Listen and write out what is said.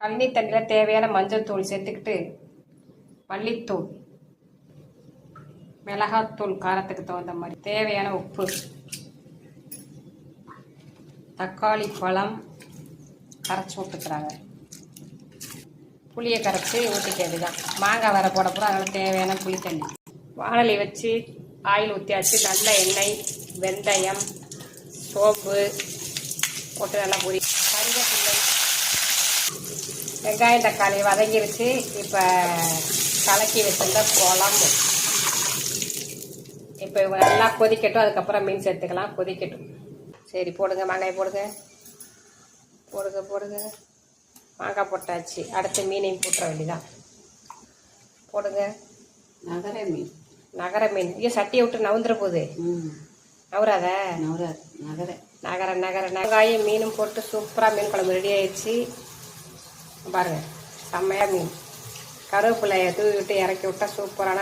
கழனி தண்ணியில் தேவையான மஞ்சள் தூள் சேர்த்துக்கிட்டு மல்லித்தூள், மிளகாத்தூள் காரத்துக்கு தகுந்த மாதிரி, தேவையான உப்பு, தக்காளி பழம் கரைச்சி விட்டுக்கிறாங்க, புளியை கரைச்சி ஊற்றிக்க வேண்டியதான். மாங்காய் வர போட போகிறோம், அதனால் தேவையான புளி தண்ணி. வானொலி வச்சு ஆயில் ஊற்றியாச்சு. நல்ல எண்ணெய், வெந்தயம், சோம்பு போட்டு நல்லா பொரி, கருவேப்பிலை, வெங்காயம் தக்காளி வதங்கிருச்சு. இப்போ கலக்கி வச்சிருந்த குழம்பு இப்போ நல்லா கொதிக்கட்டும். அதுக்கப்புறம் மீன் சேர்த்துக்கலாம். கொதிக்கட்டும். சரி, போடுங்க, மாங்காய் போடுங்க, போடுங்க போடுங்க. மாங்காய் போட்டாச்சு. அடுத்து மீனையும் போட்டுற வேண்டியதான். போடுங்க. நகர மீன், நகர மீன். ஐயோ, சட்டியை விட்டு நவுந்துற போகுது. நவராத, நகர நகர நகர வெங்காயம் மீனும் போட்டு சூப்பராக மீன் குழம்பு ரெடி ஆயிடுச்சு. பாருங்கள், செம்மையாக மீன். கருவேப்பிலையை தூவி விட்டு இறக்கி விட்டா சூப்பரான